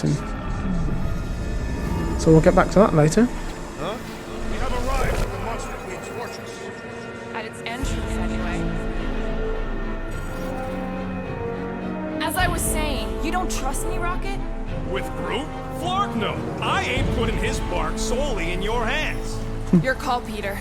interesting. So we'll get back to that later. Huh? We have arrived at the Monster Queen's fortress. At its entrance, anyway. As I was saying, you don't trust me, Rocket? With Groot? Flark, no. I ain't putting his bark solely in your hands. Your call, Peter.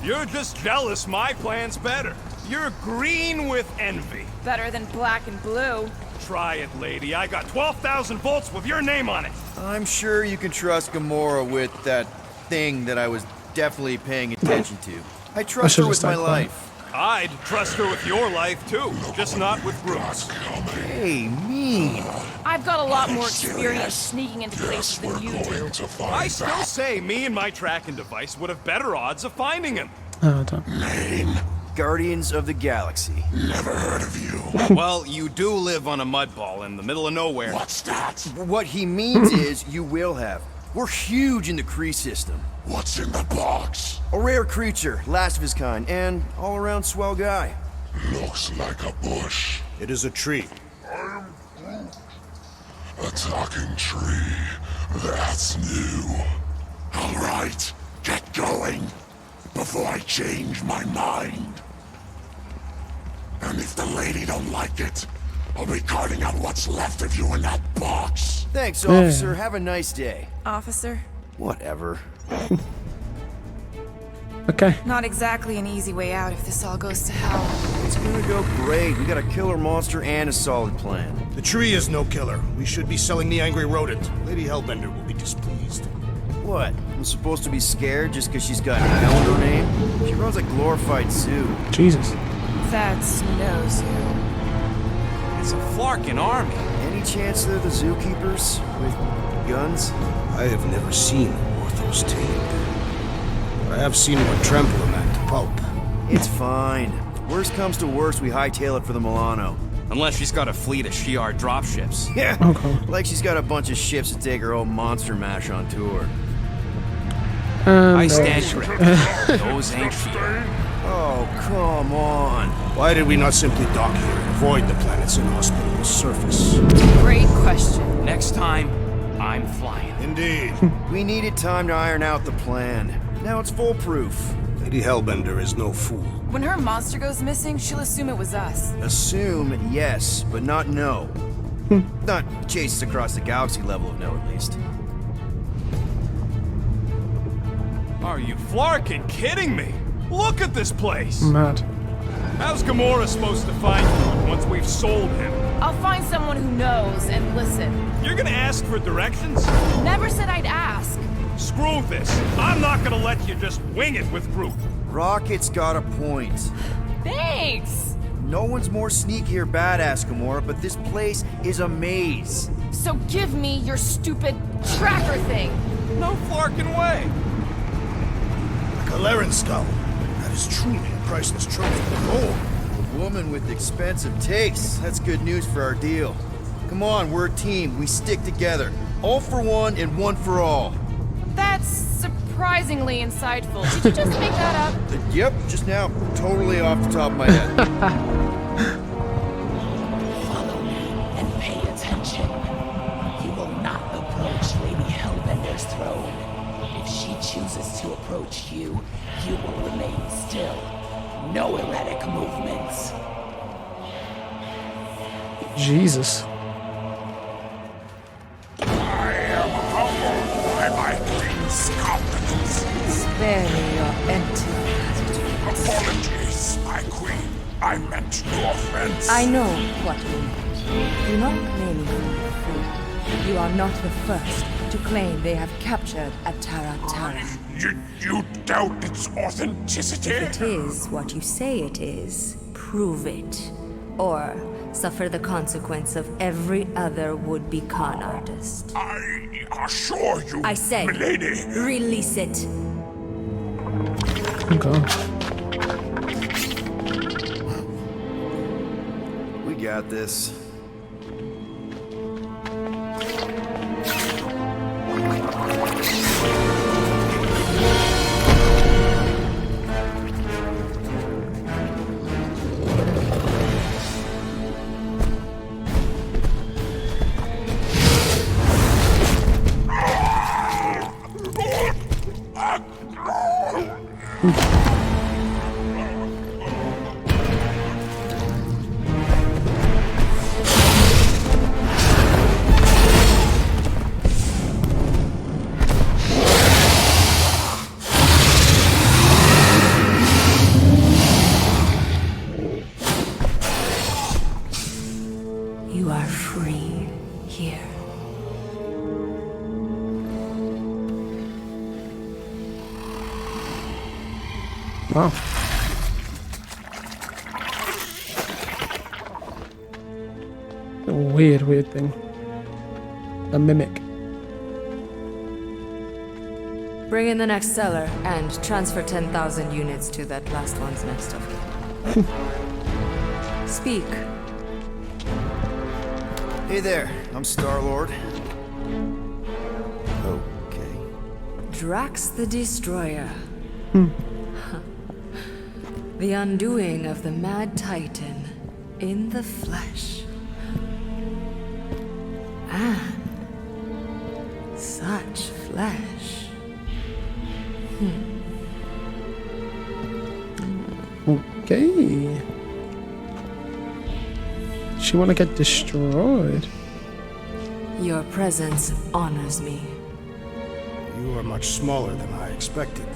You're just jealous my plan's better. You're green with envy. Better than black and blue. Try it, lady. I got 12,000 volts with your name on it. I'm sure you can trust Gamora with that thing that I was definitely paying attention to. I trust her with my life. I'd trust her with your life, too. Just not with Groot's. Hey, mean. I've got a lot more experience sneaking into places than you do. I still say me and my tracking device would have better odds of finding him. Oh, I don't. Name? Guardians of the Galaxy. Never heard of you. Well, you do live on a mud ball in the middle of nowhere. What's that? What he means is you will have. We're huge in the Kree system. What's in the box? A rare creature, last of his kind, and all-around swell guy. Looks like a bush. It is a tree. A talking tree. That's new. All right, get going. Before I change my mind. And if the lady don't like it, I'll be carting out what's left of you in that box. Thanks, officer. Have a nice day. Officer? Whatever. Okay. Not exactly an easy way out if this all goes to hell. It's gonna go great. We got a killer monster and a solid plan. The tree is no killer. We should be selling the angry rodent. Lady Hellbender will be displeased. What? I'm supposed to be scared just because she's got Hell in her name? She runs a glorified zoo. Jesus. That's no zoo. It's a Flarkin army. Any chance they're the zookeepers? With guns? I have never seen Orthos tamed. But I have seen one trample a man to pulp. It's fine. Worst comes to worst, we hightail it for the Milano. Unless she's got a fleet of Shi'ar dropships. Yeah, Okay. like she's got a bunch of ships to take her old monster mash on tour. I stand corrected. Those ain't Shi'ar. Oh, come on. Why did we not simply dock here and avoid the planet's inhospitable surface? Great question. Next time, I'm flying. Indeed. We needed time to iron out the plan. Now it's foolproof. Lady Hellbender is no fool. When her monster goes missing, she'll assume it was us. Assume yes, but not no. Not chase us across the galaxy level of no, at least. Are you Flarkin kidding me? Look at this place! Mad. How's Gamora supposed to find Groot once we've sold him? I'll find someone who knows and listen. You're gonna ask for directions? Never said I'd ask. Screw this. I'm not gonna let you just wing it with Groot. Rocket's got a point. Thanks! No one's more sneaky or badass, Gamora, but this place is a maze. So give me your stupid tracker thing. No Flarkin way. A Galarian skull. That is truly a priceless trophy. Oh, A woman with expensive tastes. That's good news for our deal. Come on, we're a team. We stick together. All for one and one for all. That's surprisingly insightful. Did you just make that up? Yep, just now. Totally off the top of my head. Follow me and pay attention. You will not approach Lady Hellbender's throne. If she chooses to approach you, you will remain still. No erratic movements. Jesus. I am humbled by my queen's confidence. Spare me your empty. Apologies, my queen. I meant no offense. I know what you meant. Do not claim you are free. You are not the first to claim they have captured Atara Tara. You doubt its authenticity? If it is what you say it is, prove it. Or suffer the consequence of every other would-be con artist. I assure you, I say, milady. release it. Oh god. We got this. You are free here. Wow. A weird thing. A mimic. Bring in the next seller and transfer 10,000 units to that last one's next of kin. Speak. Hey there, I'm Star-Lord. Okay. Drax the Destroyer. The undoing of the Mad Titan in the flesh. And such flesh. Okay. She wanna get destroyed. Your presence honors me. You are much smaller than I expected.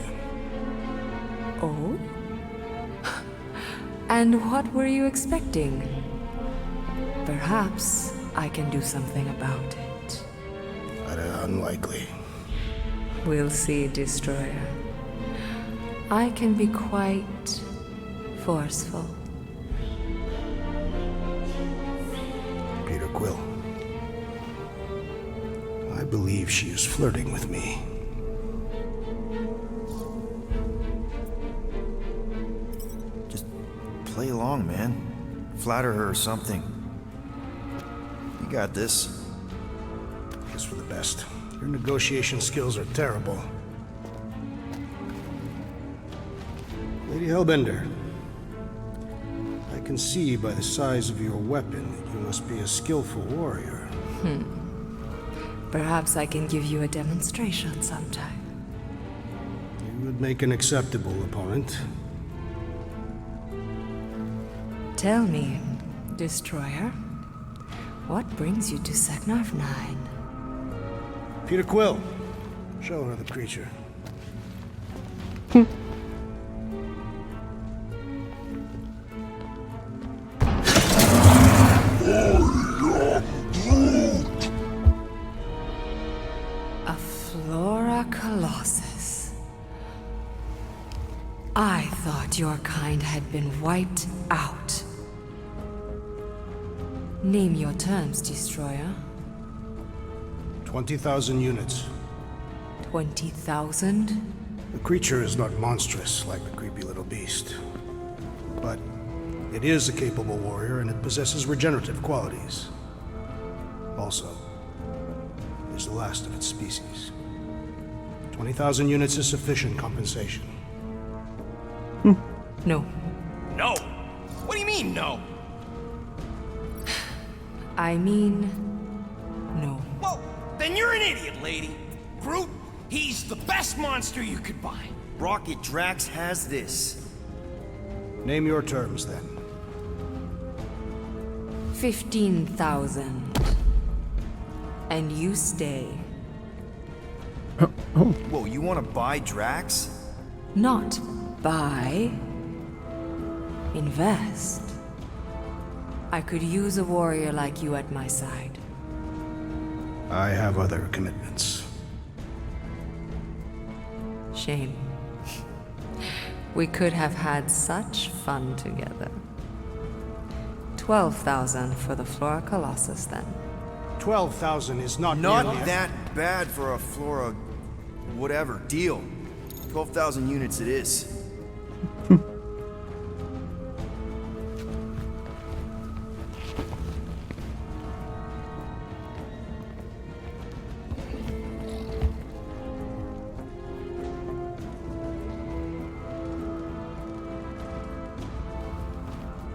Oh? And what were you expecting? Perhaps I can do something about it. Unlikely. We'll see, Destroyer. I can be quite forceful. Peter Quill. I believe she is flirting with me. Just play along, man. Flatter her or something. You got this. Guess for the best. Your negotiation skills are terrible. Lady Hellbender, I can see by the size of your weapon that you must be a skillful warrior. Perhaps I can give you a demonstration sometime. You would make an acceptable opponent. Tell me, Destroyer, what brings you to Seknarf 9? Peter Quill, show her the creature. A Flora Colossus. I thought your kind had been wiped out. Name your terms, Destroyer. 20,000 units. 20,000? The creature is not monstrous like the creepy little beast. But it is a capable warrior and it possesses regenerative qualities. Also, it is the last of its species. 20,000 units is sufficient compensation. No. No! What do you mean, no? I mean, no. Well, then you're an idiot, lady. Groot, he's the best monster you could buy. Rocket Drax has this. Name your terms, then. 15,000. And you stay. Whoa, you want to buy Drax? Not buy. Invest. I could use a warrior like you at my side. I have other commitments. Shame. We could have had such fun together. 12,000 for the Flora Colossus, then. 12,000 is not Not nearly- that bad for a Flora... whatever. Deal. 12,000 units it is.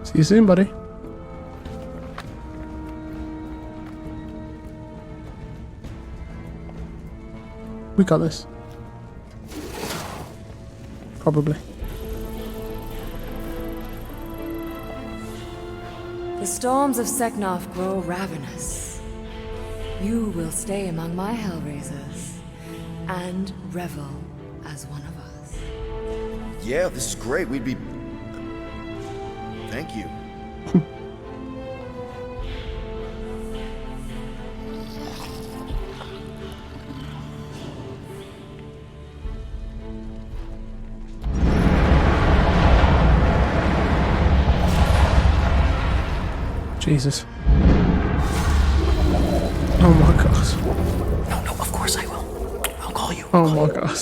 See you soon, buddy. We got this. probably. The storms of Seknarf grow ravenous. You will stay among my Hellraisers and revel as one of us. Yeah, this is great. We'd be... Thank you. Jesus. Oh my god. No, of course I will. I'll call you. Oh my god.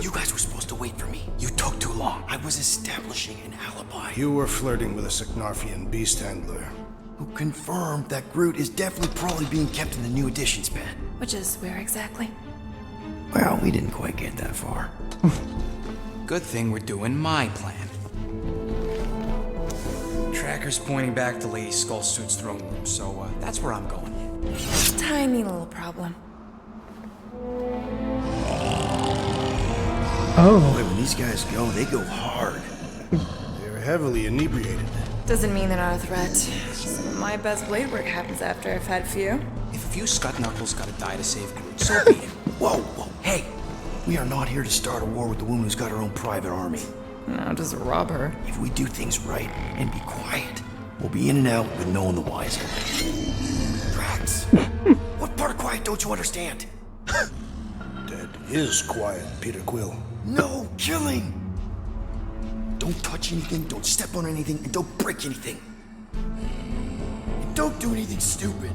You guys were supposed to wait for me. You took too long. I was establishing an alibi. You were flirting with a Seknarfian beast handler. Who confirmed that Groot is definitely probably being kept in the new editions pen. Which is where exactly? Well, we didn't quite get that far. Good thing we're doing my plan. Tracker's pointing back to Lady Skullsuit's throne room, so that's where I'm going. Tiny little problem. Oh. Boy, when these guys go, they go hard. They're heavily inebriated. Doesn't mean they're not a threat. Some of my best blade work happens after I've had a few. If a few scut knuckles gotta die to save Groot, so be it. Whoa, hey! We are not here to start a war with the woman who's got her own private army. No, just rob her. If we do things right and be quiet, we'll be in and out with no one the wiser. Drax, what part of quiet don't you understand? Dead is quiet, Peter Quill. No killing! Don't touch anything, don't step on anything, and don't break anything. And don't do anything stupid.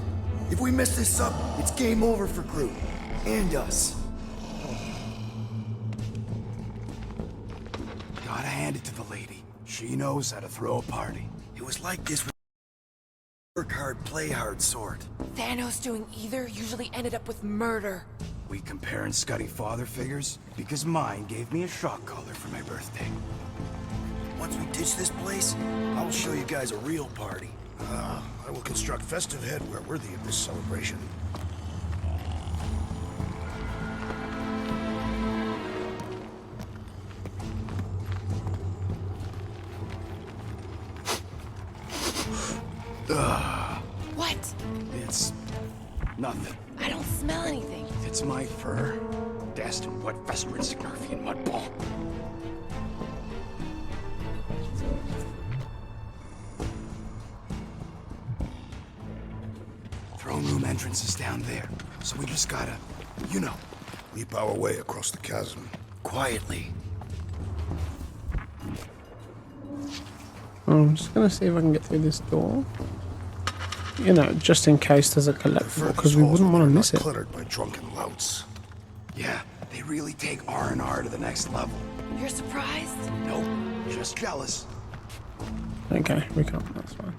If we mess this up, it's game over for Groot. And us. Gotta hand it to the lady. She knows how to throw a party. It was like this with work hard, play hard sort. Thanos doing either usually ended up with murder. We comparing Scuddy father figures? Because mine gave me a shock collar for my birthday. Once we ditch this place, I will show you guys a real party. I will construct festive headwear worthy of this celebration. What? It's nothing. I don't smell anything. It's my fur. Dashed in wet festering Seknarfian mud ball. Throne room entrance is down there, so we just gotta, you know. Leap our way across the chasm. Quietly. I'm just gonna see if I can get through this door. You know, just in case there's a collectible, because we wouldn't want to miss it. Cluttered by drunken louts. Yeah, they really take R&R to the next level. You're surprised? Nope, just jealous. Okay, we can't. That's fine.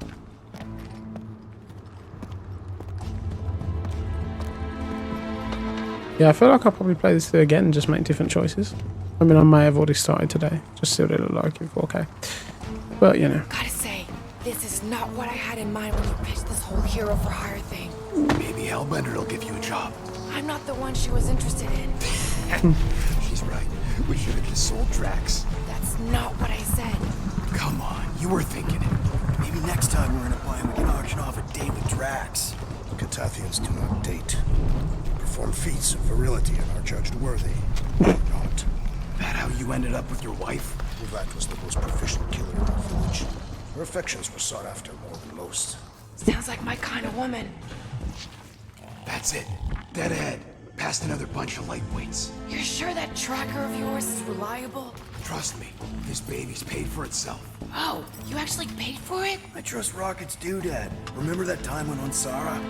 Yeah, I feel like I'll probably play this through again and just make different choices. I mean, I may have already started today. Just see what it looked like in 4K. But, you know. Gotta say, this is not what I had in mind when you pitched this whole hero for hire thing. Maybe Hellbender will give you a job. I'm not the one she was interested in. She's right. We should have just sold Drax. That's not what I said. Come on, you were thinking it. Maybe next time we're in a bind, we can auction off a date with Drax. Catathians do not date. They perform feats of virility and are judged worthy. Not. That how you ended up with your wife? That was the most proficient killer in our village. Her affections were sought after more than most. Sounds like my kind of woman. That's it. Dead ahead. Past another bunch of lightweights. You're sure that tracker of yours is reliable? Trust me, this baby's paid for itself. Oh, you actually paid for it? I trust Rocket's doodad. Remember that time when on Sarah?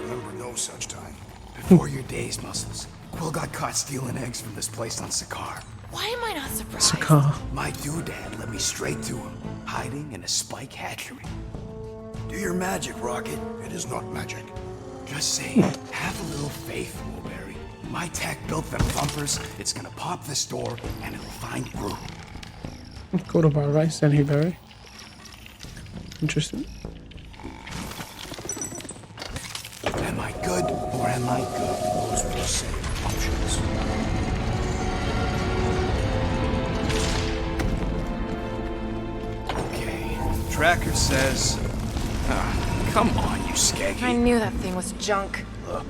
Remember no such time. Before your days, Muscles. Quill got caught stealing eggs from this place on Sekar. Why am I not surprised? Sakar. My doodad led me straight to him, hiding in a spike hatchery. Do your magic, Rocket. It is not magic. Just saying, have a little faith, Woolberry. My tech built them thumpers. It's gonna pop this door, and it'll find Groot. Called by rice and Huberry. Interesting. Am I good or am I good? Those were the same options. tracker says... come on, you skeggy. I knew that thing was junk. Look,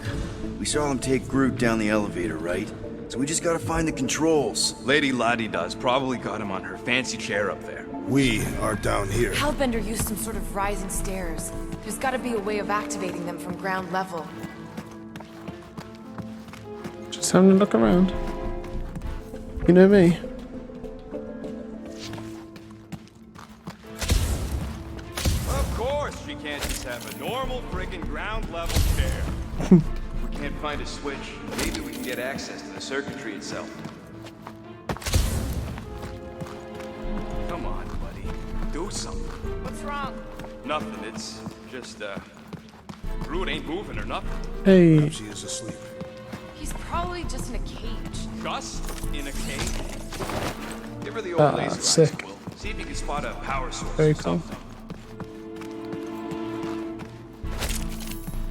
we saw them take Groot down the elevator, right? So we just gotta find the controls. Lady Lottie does probably got him on her fancy chair up there. We are down here. Hellbender used some sort of rising stairs. There's gotta be a way of activating them from ground level. Just having a look around. You know me. Of course, she can't just have a normal friggin' ground level chair. If we can't find a switch, maybe we can get access to the circuitry itself. Come on, buddy. Do something. What's wrong? Nothing. It's just, Groot ain't moving or nothing. Hey. She is asleep. He's probably just in a cage. Just in a cage. Give her the old laser eyes, sick. Will. See if you can spot a power source Very or cool. something.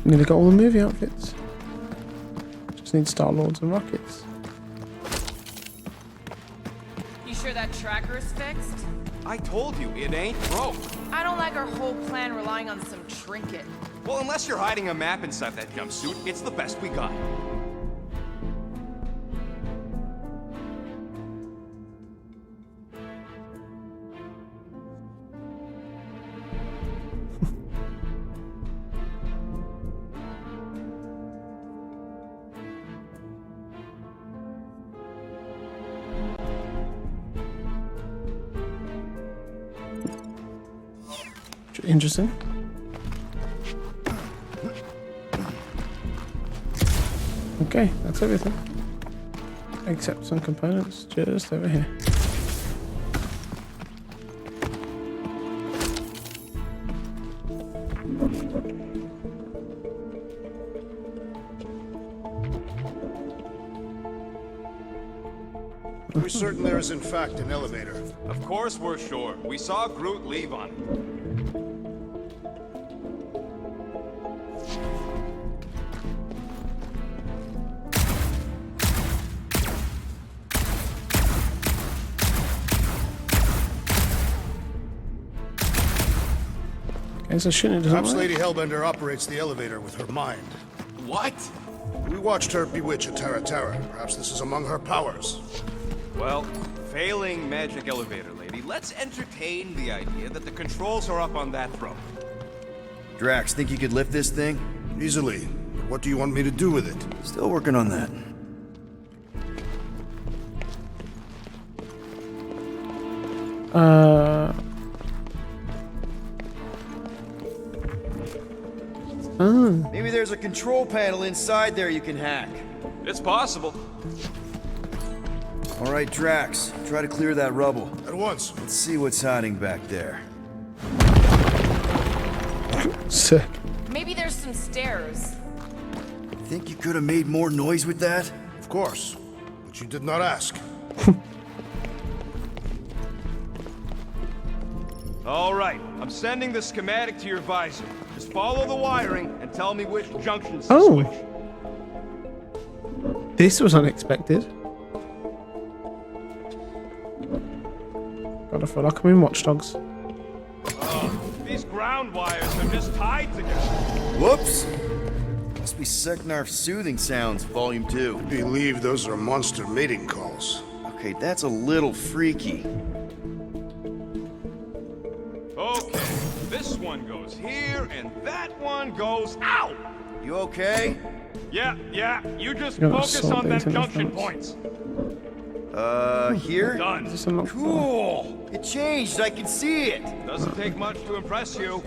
Nearly got all the movie outfits. Just need Star-Lords and rockets. You sure that tracker is fixed? I told you, it ain't broke. I don't like our whole plan relying on some trinket. Well, unless you're hiding a map inside that jumpsuit, it's the best we got. Interesting. Okay, that's everything. Except some components just over here. We're certain there is in fact an elevator. Of course we're sure. We saw Groot leave on it. Okay, so shouldn't it Perhaps doesn't work? Lady Hellbender operates the elevator with her mind. What? We watched her bewitch a Terra Terra. Perhaps this is among her powers. Well, failing magic elevator lady, let's entertain the idea that the controls are up on that throne. Drax, think you could lift this thing? Easily. What do you want me to do with it? Still working on that. Maybe there's a control panel inside there you can hack. It's possible. All right, Drax, try to clear that rubble. At once. Let's see what's hiding back there. Sick. Maybe there's some stairs. Think you could have made more noise with that? Of course. But you did not ask. All right, I'm sending the schematic to your visor. Just follow the wiring and tell me which junctions to switch. This was unexpected. God, I feel like I'm in Watch Dogs. These ground wires are just tied together. Whoops! Must be Seknarf soothing sounds, volume 2. I believe those are monster mating calls. Okay, that's a little freaky. Okay, this one goes here and that one goes out. You okay? Yeah, you just You're gonna focus assault on them these junction interference. points. Here? Done. Is this unlocked? Cool! It changed, I can see it! Doesn't take much to impress you.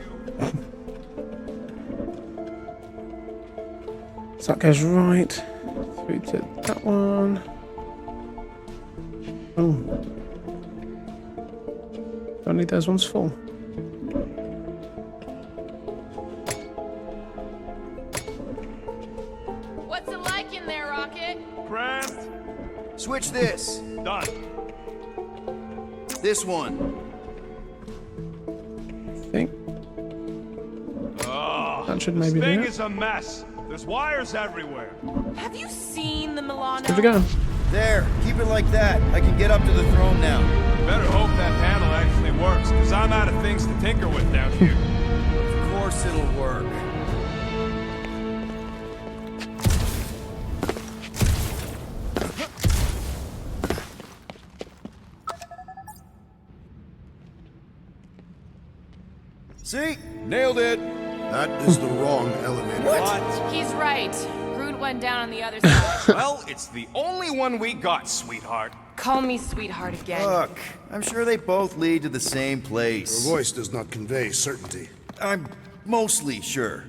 So that goes right through to that one. Oh. Only those ones full. What's it like in there, Rocket? Cramped. Switch this. Done. This one. I think Oh, that should this maybe thing do it. is a mess. There's wires everywhere. Have you seen the Milano? Give it a go. There, keep it like that. I can get up to the throne now. Better hope that panel actually works, because I'm out of things to tinker with down here. Of course it'll work. See? Nailed it! That is the wrong elevator. What? He's right. Groot went down on the other side. Well, it's the only one we got, sweetheart. Call me sweetheart again. Look, I'm sure they both lead to the same place. Your voice does not convey certainty. I'm mostly sure.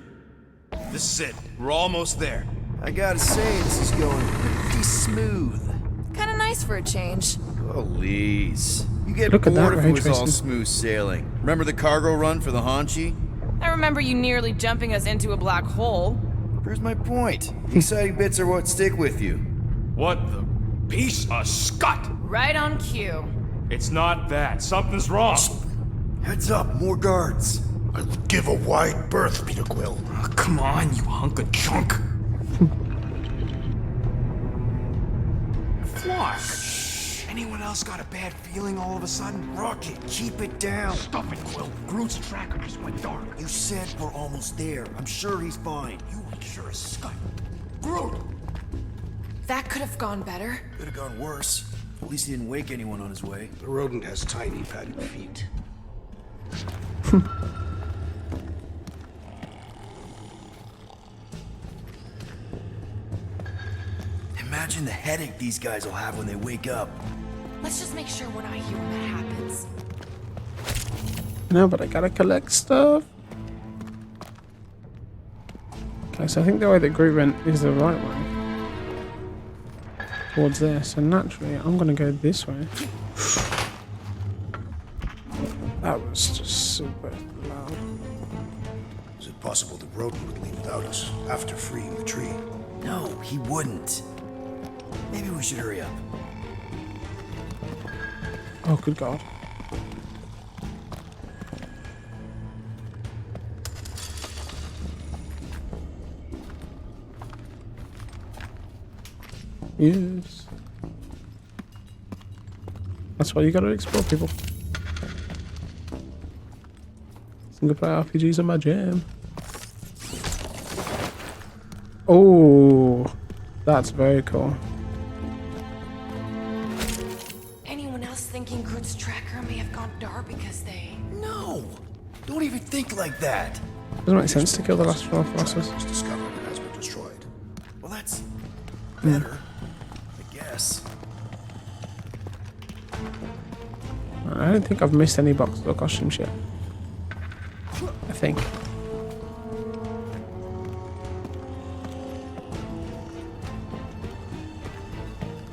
This is it. We're almost there. I gotta say, this is going pretty smooth. Kinda nice for a change. Please. You get Look at that bored if it ray was all tracing. smooth sailing. Remember the cargo run for the Hanshi? I remember you nearly jumping us into a black hole. Here's my point. The exciting bits are what stick with you. What the piece of scut? Right on cue. It's not that. Something's wrong. Heads up, more guards. I would give a wide berth, Peter Quill. Oh, come on, you hunk of junk. What? Anyone else got a bad feeling all of a sudden? Rocket, keep it down. Stop it, Quill. Groot's tracker just went dark. You said we're almost there. I'm sure he's fine. You ain't sure as scut. Groot! That could have gone better. Could have gone worse. At least he didn't wake anyone on his way. The rodent has tiny padded feet. Imagine the headache these guys will have when they wake up. Let's just make sure we're not here when that happens. No, but I gotta collect stuff. Okay, so I think the way that Groot went is the right way. Towards there, so naturally I'm gonna go this way. That was just super loud. Is it possible the rodent would leave without us after freeing the tree? No, he wouldn't. Maybe we should hurry up. Oh, good God. Yes. That's why you gotta explore, people. Single player RPGs are my jam. Oh, that's very cool. Anyone else thinking Groot's tracker may have gone dark because they... No! Don't even think like that. Doesn't make sense to kill the last four bosses. It's discovered and has been destroyed. Well, that's better, I guess. I don't think I've missed any boxes or costumes yet. I think.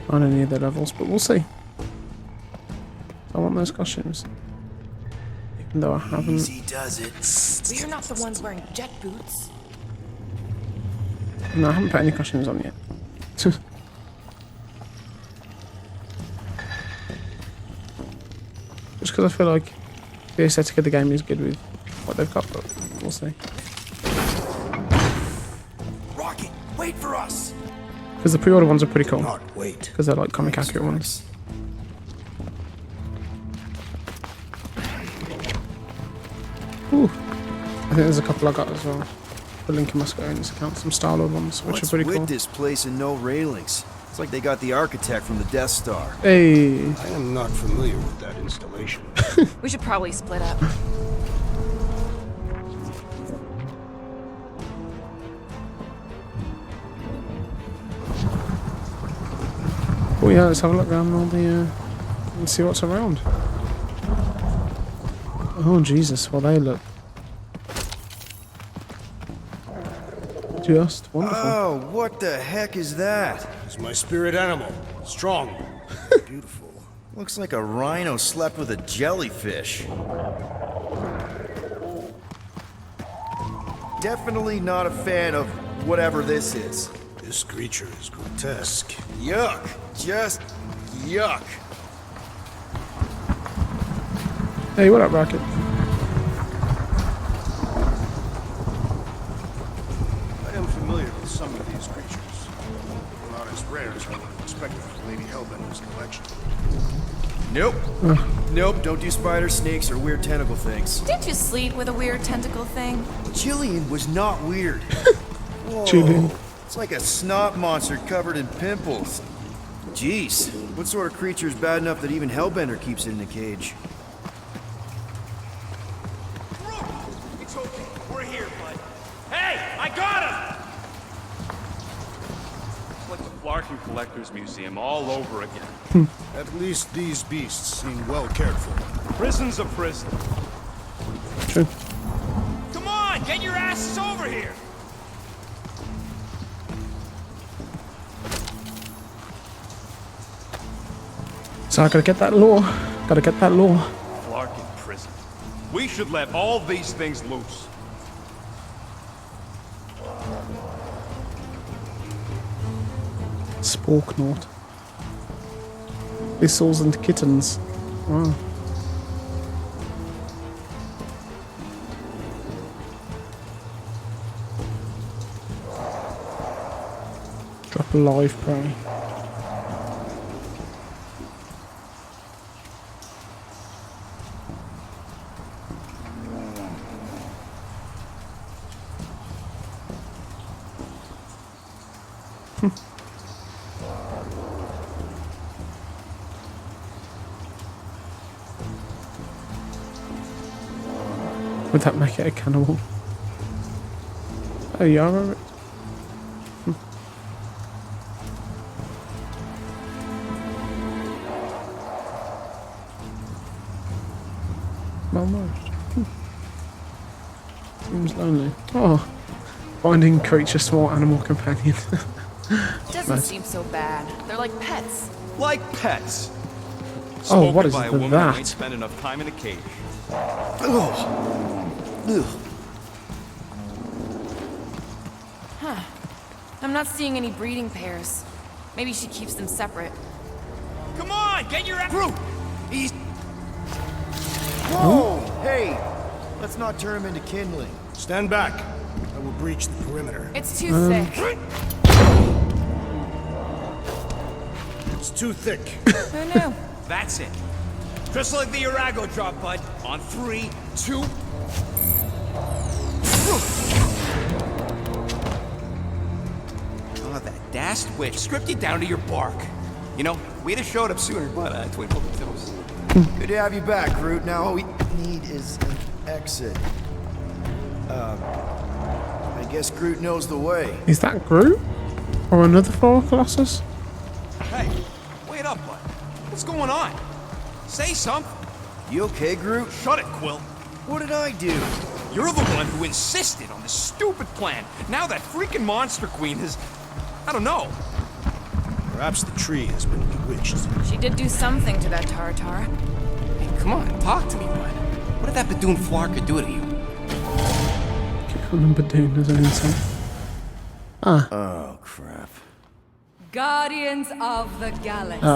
On any of the levels, but we'll see. I want those costumes. Even though I haven't. Easy does it. We're not the ones wearing jet boots. No, I haven't put any costumes on yet. Just because I feel like the aesthetic of the game is good with what they've got, but we'll see. Rocket, wait for us! Because the pre-order ones are pretty cool. Not wait. Because they're like comic accurate ones. Ooh. I think there's a couple I got as well. The link in my Square's account, some Star-Lord ones, which What's are pretty with cool. this place and no railings? It's like they got the architect from the Death Star. Hey. I am not familiar with that installation. We should probably split up. Oh yeah, let's have a look around all the, and see what's around. Oh Jesus, well they look just wonderful. Oh, what the heck is that? It's my spirit animal. Strong. Beautiful. Looks like a rhino slept with a jellyfish. Definitely not a fan of whatever this is. This creature is grotesque. Yuck. Just yuck. Hey, what up, Rocket? I am familiar with some of these creatures. Not as rare as I would have expected from Lady Hellbinger's collection. Nope. Nope, don't do spider, snakes, or weird tentacle things. Didn't you sleep with a weird tentacle thing? Jillian was not weird. Whoa. Jillian. It's like a snot monster covered in pimples. Jeez, what sort of creature is bad enough that even Hellbender keeps it in a cage? It's okay. We're here, bud. Hey, I got him! It's like the Flarkin Collector's Museum all over again. At least these beasts seem well cared for. Prison's a prison. True. Come on, get your asses over here! So I gotta get that law. Gotta get that law. Flarkin prison. We should let all these things loose. Sporknort. Thistles and kittens. Wow. Drop a live prey. Would that make it a cannibal? Oh, yeah, I remember it. Malnourished. Seems lonely. Oh, finding creature small animal companion. Doesn't seem so bad. They're like pets. Like pets. Oh, what Spoken is by a woman who that? ain't spent enough time in a cage. Huh. I'm not seeing any breeding pairs. Maybe she keeps them separate. Come on, get your Group! He's... Whoa! Hey! Let's not turn him into kindling. Stand back. I will breach the perimeter. It's too thick. It's too thick. Who knew? That's it. Just like the Arago drop, bud. On 3, 2... Oh, that dashed witch stripped you down to your bark. You know, we'd have showed up sooner, but twinkled the toes. Good to have you back, Groot. Now all we need is an exit. I guess Groot knows the way. Is that Groot? Or another Floral Colossus? Hey, wait up, bud. What's going on? Say something. You okay, Groot? Shut it, Quill. What did I do? You're the one who insisted on this stupid plan. Now that freaking Monster Queen has... I don't know. Perhaps the tree has been bewitched. She did do something to that Tartar. Hey, come on, talk to me, bud. What did that Badoon Flarka do to you? Kick on number 2 as an insult. Ah. Oh, crap. Guardians of the Galaxy.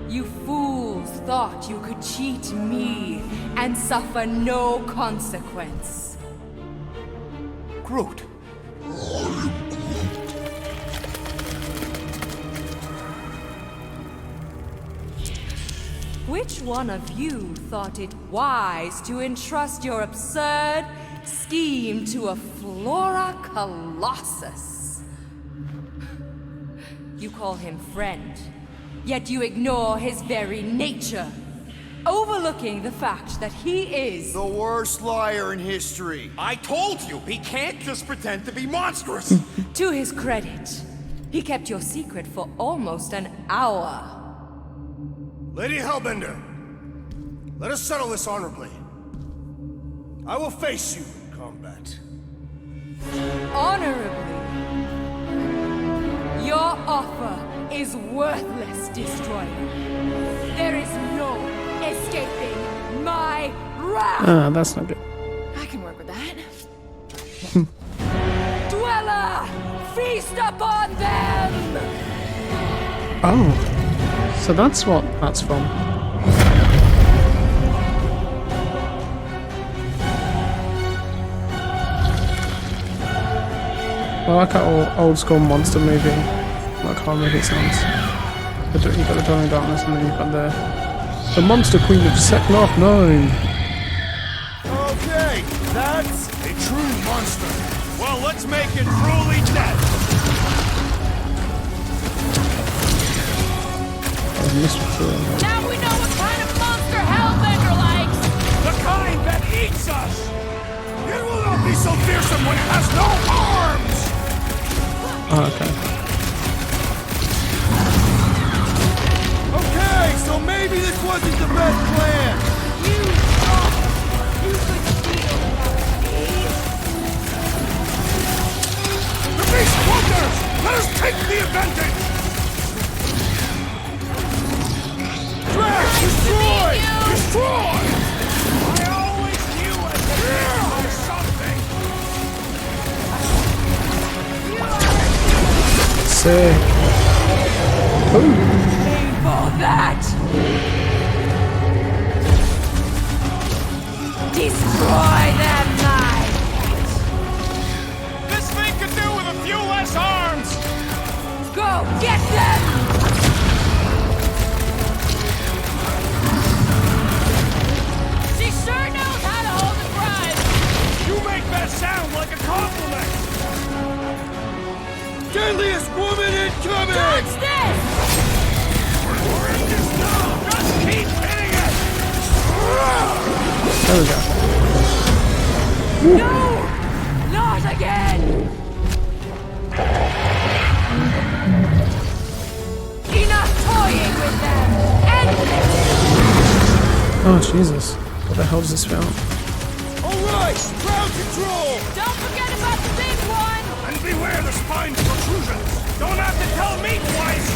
You fools thought you could cheat me and suffer no consequence. Groot. Which one of you thought it wise to entrust your absurd scheme to a Flora Colossus? You call him friend, yet you ignore his very nature, overlooking the fact that he is The worst liar in history. I told you, he can't just pretend to be monstrous. To his credit, he kept your secret for almost an hour. Lady Hellbender, let us settle this honorably. I will face you in combat. Honorably. Your offer is worthless, Destroyer. There is no escaping my wrath! Ah, that's not good. I can work with that. Dweller! Feast upon them! Oh. So that's what that's from. I like how old school monster movie, like horror movie sounds. You've got the Dwelling Darkness, and then you've got the Monster Queen of Seknarf 9. Okay, that's a true monster. Well, let's make it truly dead. Now we know what kind of monster Hellbender likes! The kind that eats us! It will not be so fearsome when it has no arms! Oh, okay. Okay, so maybe this wasn't the best plan. You thought you could steal The beast wonders! Let us take the advantage! Drax, destroy! Destroy! I always knew I could do something! Sick. For that! Destroy them, knight! This thing could do with a few less arms! Go get them! She sure knows how to hold the prize! You make that sound like a compliment! Deadliest woman incoming! Dodge this! We're in this now! Just keep hitting it! There we go. No! Not again! Enough toying with them! End this! Oh, Jesus. What the hell does this feel? Alright, ground control! Don't forget about the big one! And beware the spine protrusions! Don't have to tell me twice!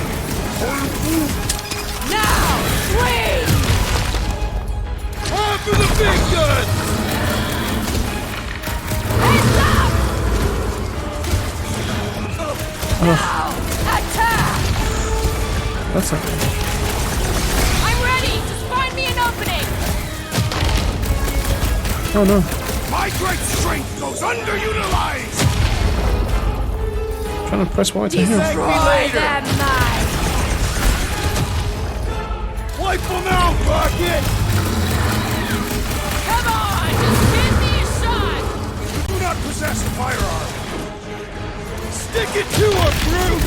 Now! Swing! On for the big gun! Heads up! Now! Attack! That's okay. I'm ready! Just find me an opening! Oh no. My great strength goes underutilized! Trying to press Y to heal. Destroy them, knight! Wipe them out, Rocket! Come on! Just give me a shot! You do not possess a firearm! Stick it to her, brute!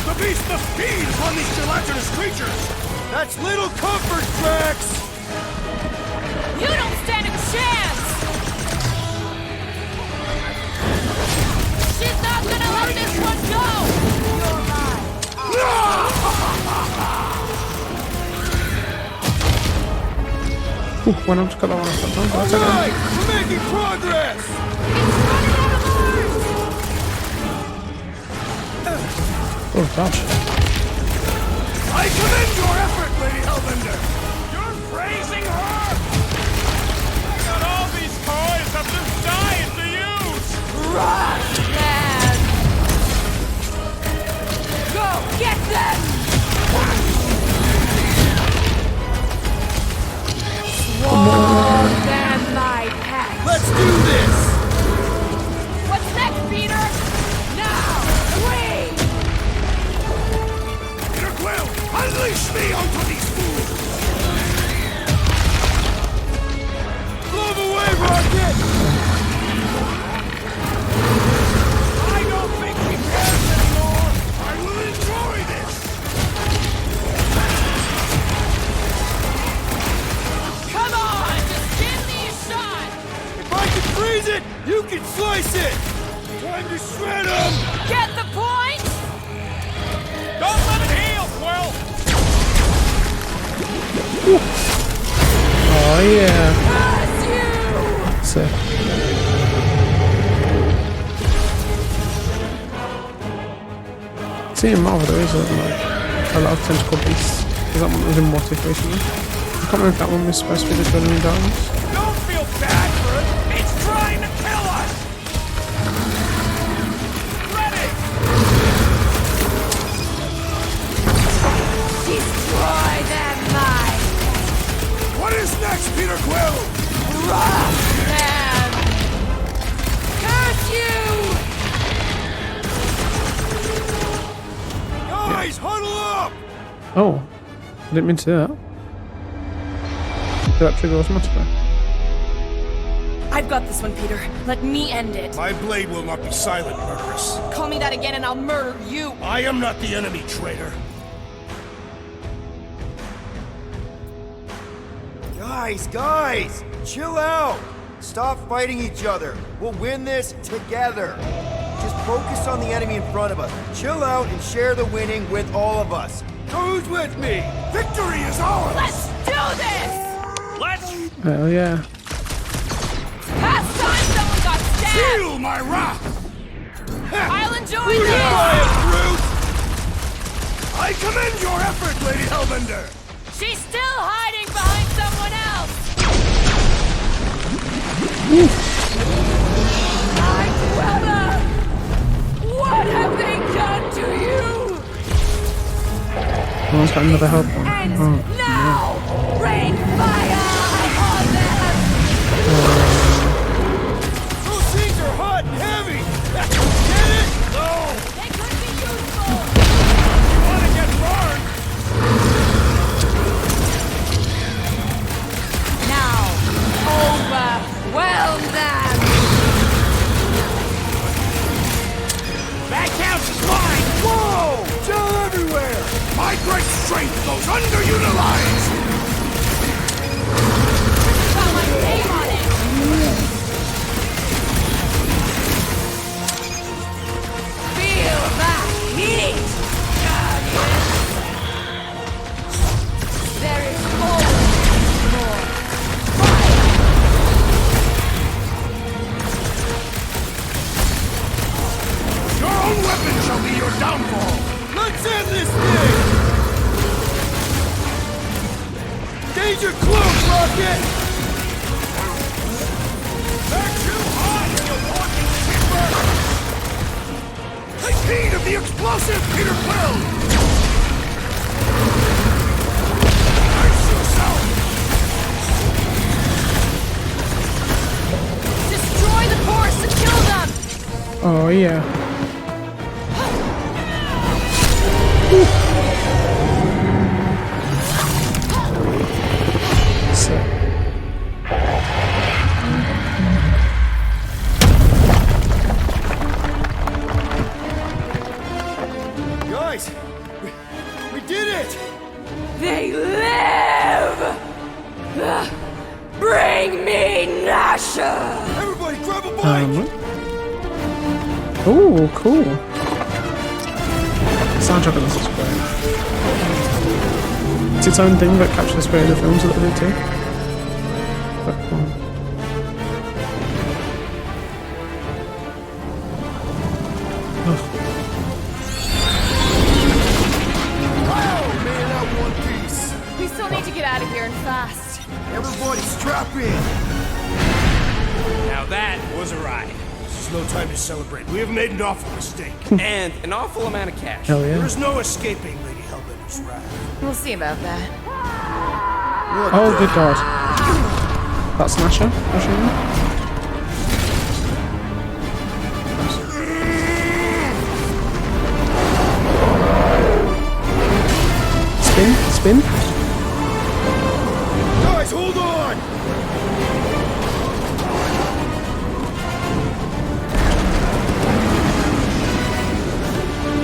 The beast must feed upon these gelatinous creatures! That's little comfort, Drax! You don't stand a chance! She's not gonna let this one go! You're mine. Ooh, why not just cut that one off sometimes? That's okay. Alright, we're making progress! It's running out of arms! Oh, gosh. I commend your effort, Lady Hellbender! You're praising her? I got all these toys, I'm just dying to use! Run, man! Go get them! Swallow them, my pet! Let's do this! What's next, Peter? Now! Swing! Peter Quill, unleash me onto these fools! Move away, Rocket! I don't think he cares anymore! I will enjoy this! Come on! Just give me a shot! If I can freeze it, you can slice it! Time to shred them! Get the point? Don't let it heal, Quill! Oh, yeah. Curse you! Sick. See in Marvel there is like a lot of tentacle beasts. Is that one that was in What If recently? I can't remember if that one was supposed to be the Dwelling Darkness. Don't feel bad for it! It's trying to kill us! Ready! Destroy them, mine! What is next, Peter Quill? Run, man! Curse you! Oh, I didn't mean to do that. Did that trigger automatically? I've got this one, Peter. Let me end it. My blade will not be silent, murderess. Call me that again and I'll murder you. I am not the enemy, traitor. Guys, chill out. Stop fighting each other. We'll win this together. Just focus on the enemy in front of us. Chill out and share the winning with all of us. Who's with me? Victory is ours! Let's do this! Let's Hell yeah. Past time someone got stabbed! Feel my wrath! I'll enjoy You this! lying brute! I commend your effort, Lady Hellbender! She's still hiding behind someone else! My brother! What have they done to you? Oh, it's got another help one. Ends Oh, now! Rain fire on them! Those things are hot and heavy. Get it? No. They could be useful! you want to get burned. Now, overwhelm them! That counts as mine. Whoa! Gel everywhere! My great strength goes underutilized! Got my name on it! Feel that heat, Guardians! There is more fire! Your own weapon shall be your downfall! Let's end this thing. Danger close, Rocket. They're too hot. You're walking timber. Take heed of the explosive, Peter Quill! Brace yourself! Destroy the force and kill them! oh yeah. Sick. Guys, we did it. They live! Bring me Nasha! Everybody grab a bike. Oh, cool. Soundtrack on this is great. It's its own thing, but captures the spirit of the films a little bit too. But, Wow, man, that one piece. We still need to get out of here and fast. Everybody strap in. Now that was a ride. This is no time to celebrate. We have made an awful mistake. And an awful amount of cash. hell There yeah. is no escaping Lady Hellbender's wrath. We'll see about that. Oh, good god. That's Smasher, I assume. Spin. Guys, hold on.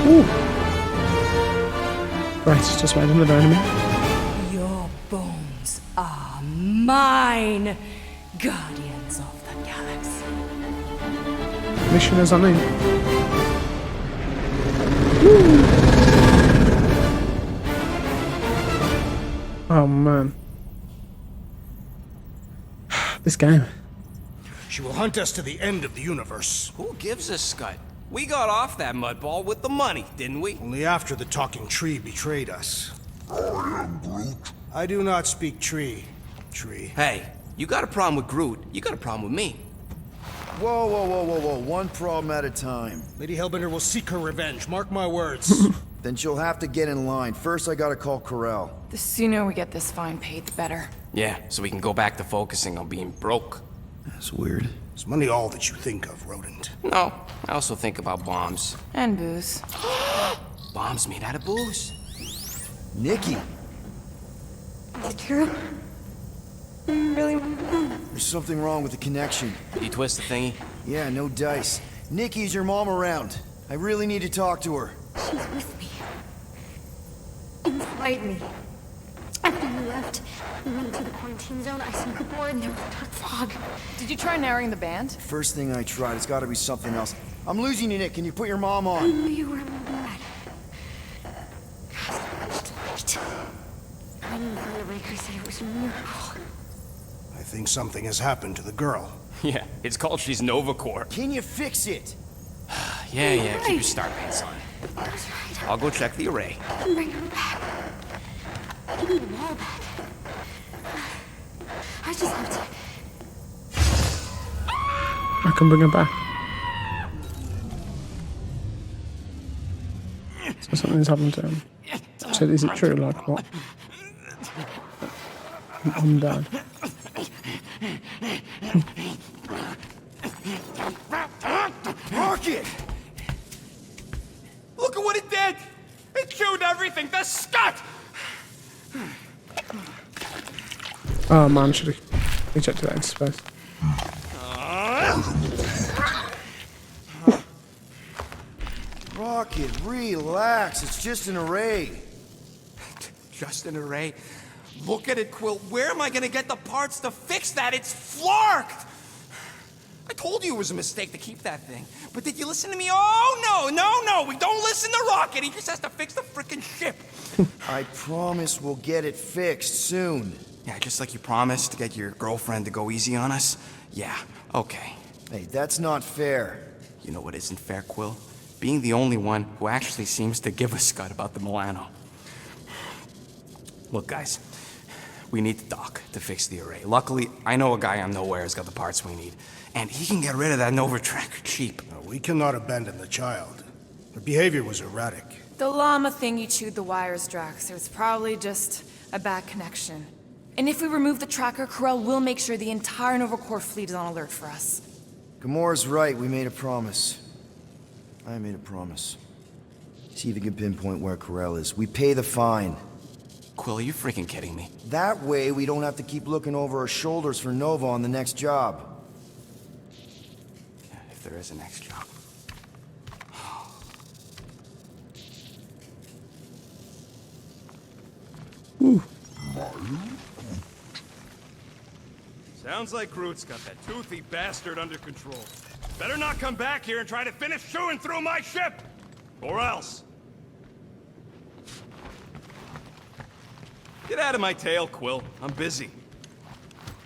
Ooh. Right, just made another enemy. Your bones are mine, guardians of the galaxy. Mission is on in. Oh man. This game. She will hunt us to the end of the universe. Who gives a scut? We got off that mudball with the money, didn't we? Only after the talking tree betrayed us. I do not speak tree. Hey, you got a problem with Groot, you got a problem with me. Whoa. One problem at a time. Lady Hellbender will seek her revenge, mark my words. Then she'll have to get in line. First, I gotta call Corel. The sooner we get this fine paid, the better. Yeah, so we can go back to focusing on being broke. That's weird. Is money all that you think of, rodent? No, I also think about bombs. And booze. Bombs made out of booze. Nikki, Is it true? Really? there's something wrong with the connection. Did you twist the thingy? Yeah, no dice. Nikki, is your mom around? I really need to talk to her. She's with me. Inside me. After you left and went to the quarantine zone, I snuck aboard and there was dark fog. Did you try narrowing the band? First thing I tried, it's gotta be something else. I'm losing you, Nick. Can you put your mom I on? knew you were in bed. Light. I didn't find a breaker, said it was a miracle. I think something has happened to the girl. Yeah, it's called she's Novacore. Can you fix it? Yeah, keep your star pants on. That's right. I'll go check the array. Bring her back. Give me them all back. I just have to. I can bring her back. So something's happened to him. So is it true? Like what? I'm dead. Rocket! Look at what it did! It chewed everything! The scut! Oh man, should have ejected that into space. Rocket, relax. It's just an array. Just an array. Look at it, Quill. Where am I gonna get the parts to fix that? It's flarked! I told you it was a mistake to keep that thing. But did you listen to me? Oh, no! We don't listen to Rocket. He just has to fix the frickin' ship. I promise we'll get it fixed soon. Yeah, just like you promised to get your girlfriend to go easy on us? Yeah, okay. Hey, that's not fair. You know what isn't fair, Quill? Being the only one who actually seems to give a scut about the Milano. Look, guys, we need the dock to fix the array. Luckily, I know a guy on Nowhere has got the parts we need. And he can get rid of that Novatrack cheap. We cannot abandon the child. Her behavior was erratic. The llama thing you chewed the wires, Drax. It was probably just a bad connection. And if we remove the tracker, Corel will make sure the entire Novacore fleet is on alert for us. Gamora's right. We made a promise. I made a promise. See if you can pinpoint where Corel is. We pay the fine. Quill, are you freaking kidding me? That way, we don't have to keep looking over our shoulders for Nova on the next job. If there is a next job. Sounds like Groot's got that toothy bastard under control. Better not come back here and try to finish chewing through my ship! Or else. Get out of my tail, Quill. I'm busy.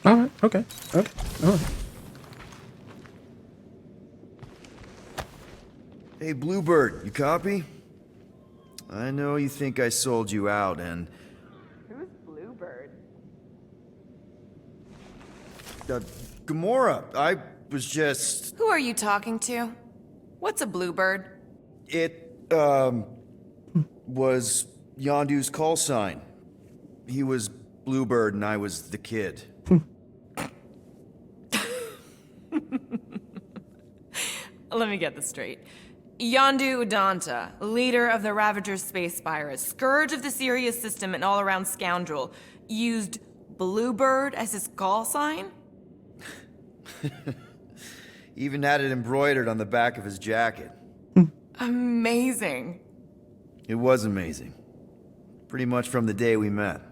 Alright, okay, alright. Hey, Bluebird, you copy? I know you think I sold you out, and... Who's Bluebird? Gamora, I was just... Who are you talking to? What's a Bluebird? It, was Yondu's call sign. He was Bluebird and I was the kid. Let me get this straight. Yondu Udanta, leader of the Ravagers Space Virus, scourge of the Sirius system and all-around scoundrel, used Bluebird as his call sign? Even had it embroidered on the back of his jacket. Amazing. It was amazing. Pretty much from the day we met.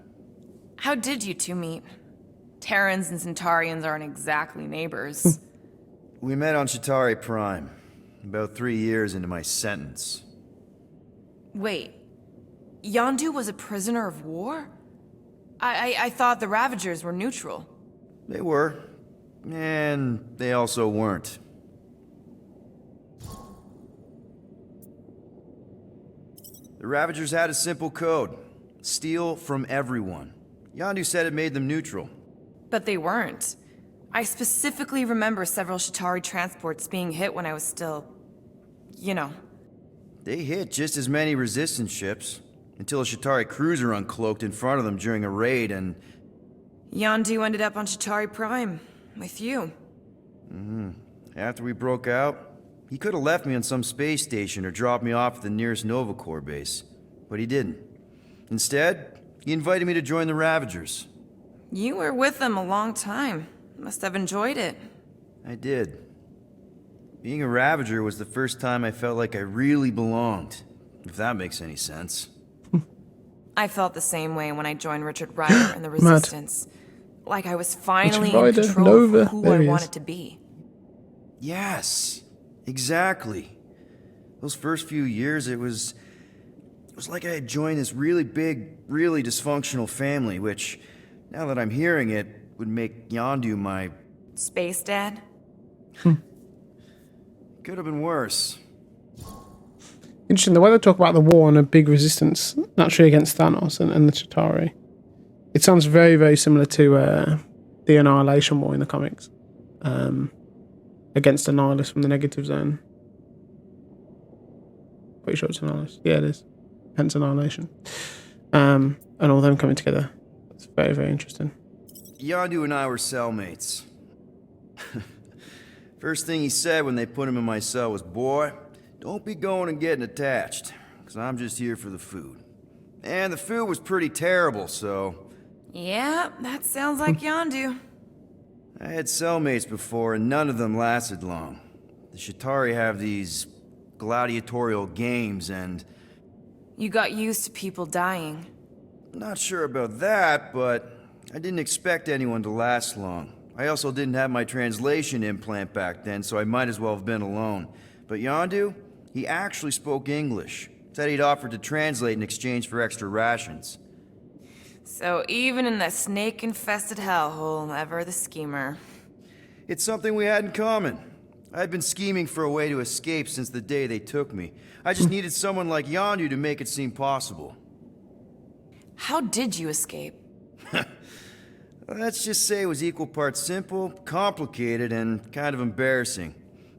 How did you two meet? Terrans and Centaurians aren't exactly neighbors. We met on Chitauri Prime, about 3 years into my sentence. Wait, Yondu was a prisoner of war? I thought the Ravagers were neutral. They were, and they also weren't. The Ravagers had a simple code. Steal from everyone. Yondu said it made them neutral. But they weren't. I specifically remember several Chitauri transports being hit when I was still... you know. They hit just as many resistance ships, until a Chitauri cruiser uncloaked in front of them during a raid and... Yondu ended up on Chitauri Prime, with you. After we broke out, he could have left me on some space station or dropped me off at the nearest Novacore base. But he didn't. Instead, he invited me to join the Ravagers. You were with them a long time. Must have enjoyed it. I did. Being a Ravager was the first time I felt like I really belonged, if that makes any sense. I felt the same way when I joined Richard Ryder and the Resistance. Like I was finally in Ryder, control Nova, of who there I he is. wanted to be. Yes, exactly. Those first few years, it was like I had joined this really big, really dysfunctional family, which, now that I'm hearing it, would make Yondu my... Space Dad? Could have been worse. Interesting, the way they talk about the war and a big resistance, naturally against Thanos and the Chitauri. It sounds very, very similar to the Annihilation War in the comics. Against Annihilus from the Negative Zone. Pretty sure it's Annihilus. Yeah, it is. Hence Annihilation. And all them coming together. It's very, very interesting. Yondu and I were cellmates. First thing he said when they put him in my cell was, "Boy, don't be going and getting attached, because I'm just here for the food." And the food was pretty terrible, so... Yeah, that sounds like Yondu. I had cellmates before, and none of them lasted long. The Chitauri have these gladiatorial games, and... You got used to people dying. Not sure about that, but I didn't expect anyone to last long. I also didn't have my translation implant back then, so I might as well have been alone. But Yondu, he actually spoke English. Said he'd offered to translate in exchange for extra rations. So even in that snake-infested hellhole, ever the schemer. It's something we had in common. I'd been scheming for a way to escape since the day they took me. I just needed someone like Yondu to make it seem possible. How did you escape? Let's just say it was equal parts simple, complicated, and kind of embarrassing.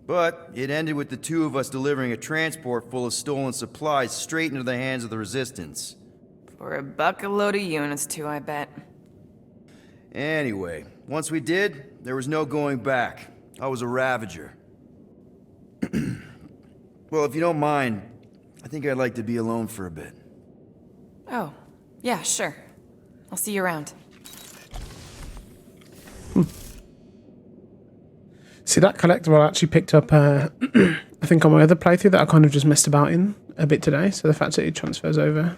But it ended with the two of us delivering a transport full of stolen supplies straight into the hands of the Resistance. For a bucket load of units, too, I bet. Anyway, once we did, there was no going back. I was a Ravager. Well, if you don't mind, I think I'd like to be alone for a bit. Oh, yeah, sure. I'll see you around. See, that collectible I actually picked up, I think on my other playthrough that I kind of just messed about in a bit today. So the fact that it transfers over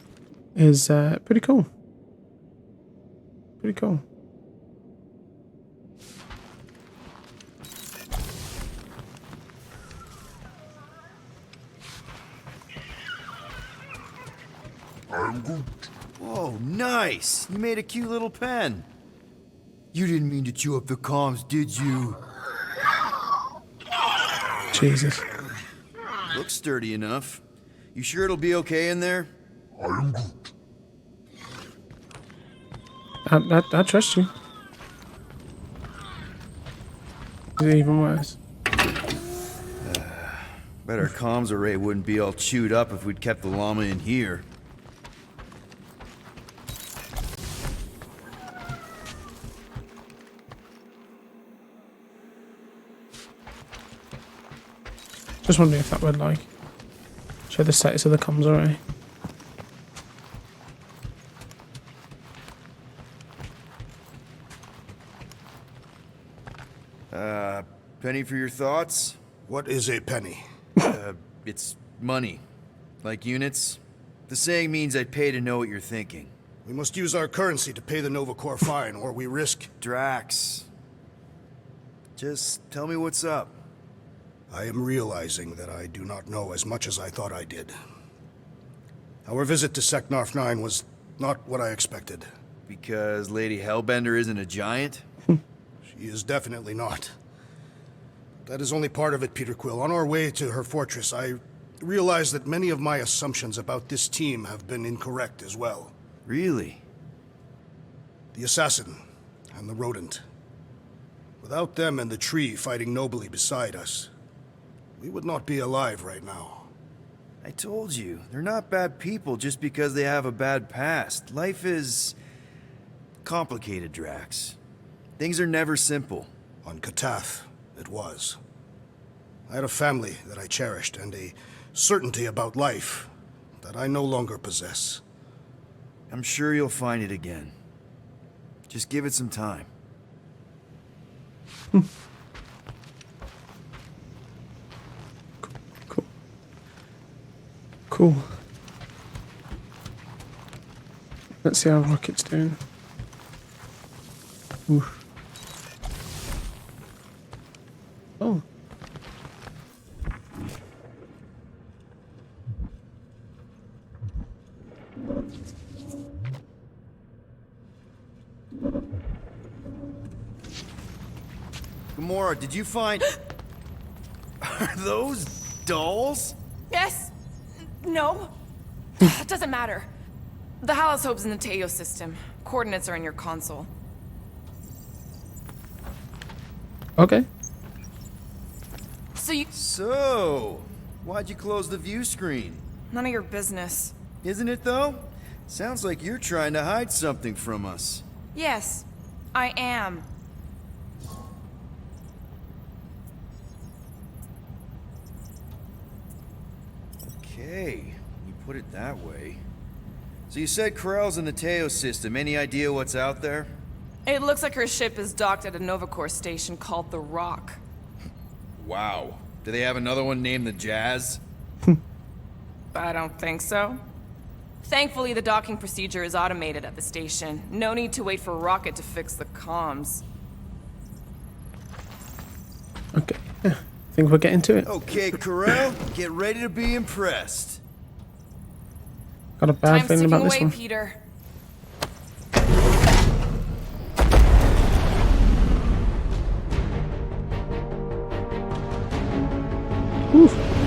is pretty cool. Pretty cool. I'm good. Oh, nice! You made a cute little pen. You didn't mean to chew up the comms, did you? Jesus. Looks sturdy enough. You sure it'll be okay in there? I'm good. I trust you. Is it even worse? Bet our comms array wouldn't be all chewed up if we'd kept the llama in here. Just wondering if that would like show the status of the comms array. Penny for your thoughts? What is a penny? It's money. Like units. The saying means I'd pay to know what you're thinking. We must use our currency to pay the Nova Corps fine, or we risk... Drax. Just tell me what's up. I am realizing that I do not know as much as I thought I did. Our visit to Seknarf 9 was not what I expected. Because Lady Hellbender isn't a giant? She is definitely not. That is only part of it, Peter Quill. On our way to her fortress, I realized that many of my assumptions about this team have been incorrect as well. Really? The assassin and the rodent. Without them and the tree fighting nobly beside us, we would not be alive right now. I told you, they're not bad people just because they have a bad past. Life is... complicated, Drax. Things are never simple. On Katath, it was. I had a family that I cherished and a certainty about life that I no longer possess. I'm sure you'll find it again. Just give it some time. Cool. Let's see how Rocket's doing. Oof. Oh. Gamora, did you find... Are those dolls? Yes. No. Doesn't matter. The Halosope's in the Teo system. Coordinates are in your console. Okay. So, why'd you close the view screen? None of your business. Isn't it though? Sounds like you're trying to hide something from us. Yes, I am. Okay, you put it that way. So you said Corell's in the Teo system. Any idea what's out there? It looks like her ship is docked at a Novacore station called the Rock. Wow. Do they have another one named the Jazz? I don't think so. Thankfully, the docking procedure is automated at the station. No need to wait for Rocket to fix the comms. Okay. Yeah. I think we're getting to it. Okay, Corell, get ready to be impressed. Got a bad Time's feeling ticking about this away, one. Peter. Oof.